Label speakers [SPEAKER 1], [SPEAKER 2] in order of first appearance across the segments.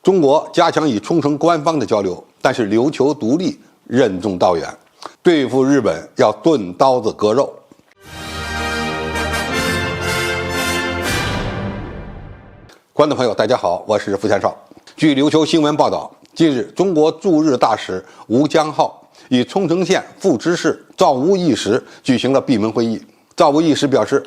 [SPEAKER 1] 中国加强与冲绳官方的交流，但是琉球独立任重道远，对付日本要钝刀子割肉。观众朋友，大家好，我是付先少。据琉球新闻报道，近日中国驻日大使吴江浩与冲绳县副知事赵屋义时举行了闭门会议。赵屋义时表示，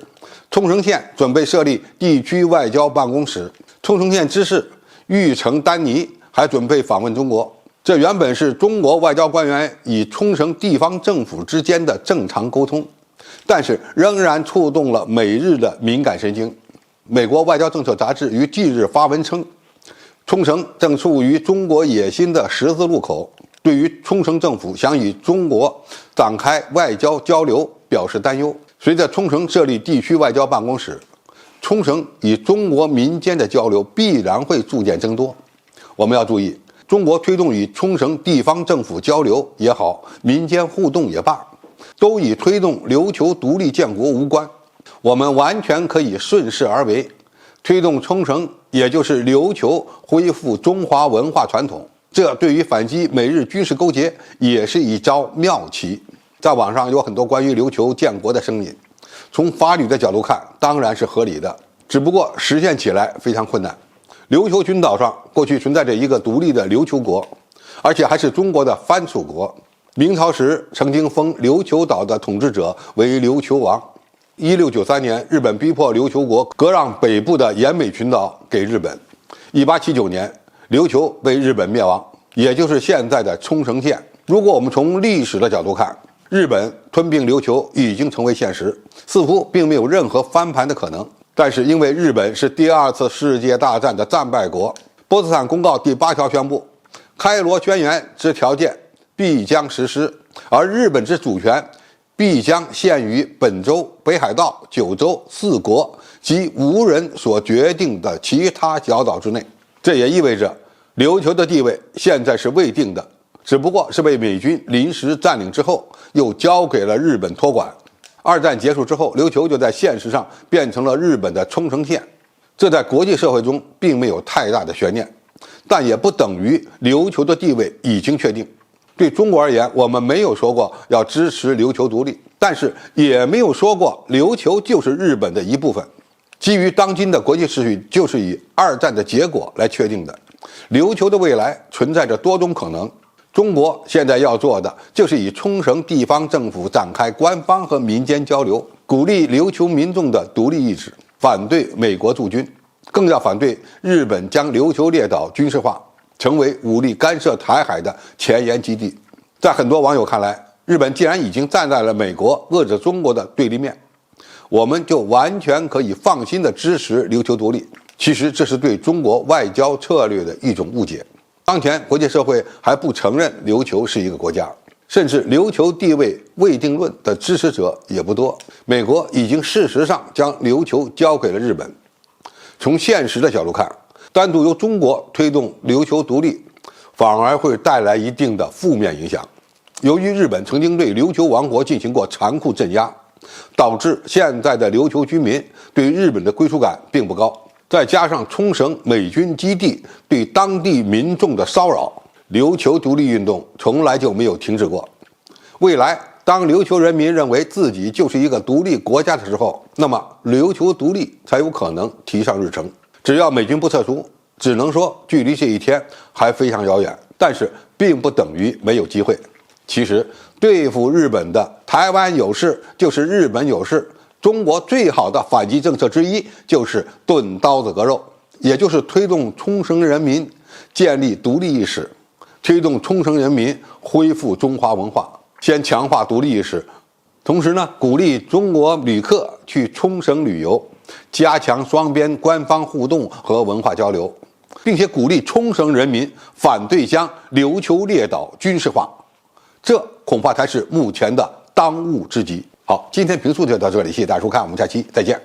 [SPEAKER 1] 冲绳县准备设立地区外交办公室，冲绳县知事玉城丹尼还准备访问中国。这原本是中国外交官员与冲绳地方政府之间的正常沟通，但是仍然触动了美日的敏感神经。美国外交政策杂志于近日发文称，冲绳正处于中国野心的十字路口，对于冲绳政府想与中国展开外交交流表示担忧。随着冲绳设立地区外交办公室，冲绳与中国民间的交流必然会逐渐增多。我们要注意，中国推动与冲绳地方政府交流也好，民间互动也罢，都与推动琉球独立建国无关。我们完全可以顺势而为，推动冲绳，也就是琉球恢复中华文化传统，这对于反击美日军事勾结也是一招妙棋。在网上有很多关于琉球建国的声音，从法律的角度看当然是合理的，只不过实现起来非常困难。琉球群岛上过去存在着一个独立的琉球国，而且还是中国的藩属国。明朝时曾经封琉球岛的统治者为琉球王。1693年，日本逼迫琉球国割让北部的奄美群岛给日本。1879年，琉球被日本灭亡，也就是现在的冲绳县。如果我们从历史的角度看，日本吞并琉球已经成为现实，似乎并没有任何翻盘的可能。但是因为日本是第二次世界大战的战败国，波茨坦公告第8条宣布，开罗宣言之条件必将实施，而日本之主权必将限于本州、北海道、九州4国及无人所决定的其他小岛之内。这也意味着琉球的地位现在是未定的，只不过是被美军临时占领之后又交给了日本托管。二战结束之后，琉球就在现实上变成了日本的冲绳县，这在国际社会中并没有太大的悬念，但也不等于琉球的地位已经确定。对中国而言，我们没有说过要支持琉球独立，但是也没有说过琉球就是日本的一部分。基于当今的国际秩序，就是以二战的结果来确定的。琉球的未来存在着多种可能。中国现在要做的就是与冲绳地方政府展开官方和民间交流，鼓励琉球民众的独立意识，反对美国驻军，更要反对日本将琉球列岛军事化，成为武力干涉台海的前沿基地。在很多网友看来，日本既然已经站在了美国遏制中国的对立面，我们就完全可以放心地支持琉球独立。其实这是对中国外交策略的一种误解。当前国际社会还不承认琉球是一个国家，甚至琉球地位未定论的支持者也不多。美国已经事实上将琉球交给了日本。从现实的角度看，单独由中国推动琉球独立，反而会带来一定的负面影响。由于日本曾经对琉球王国进行过残酷镇压，导致现在的琉球居民对日本的归属感并不高。再加上冲绳美军基地对当地民众的骚扰，琉球独立运动从来就没有停止过。未来当琉球人民认为自己就是一个独立国家的时候，那么琉球独立才有可能提上日程。只要美军不撤出，只能说距离这一天还非常遥远，但是并不等于没有机会。其实对付日本的台湾有事就是日本有事，中国最好的反击政策之一就是钝刀子割肉，也就是推动冲绳人民建立独立意识，推动冲绳人民恢复中华文化，先强化独立意识，同时呢，鼓励中国旅客去冲绳旅游，加强双边官方互动和文化交流，并且鼓励冲绳人民反对将琉球列岛军事化，这恐怕才是目前的当务之急。好，今天评述就到这里，谢谢大家收看，我们下期再见。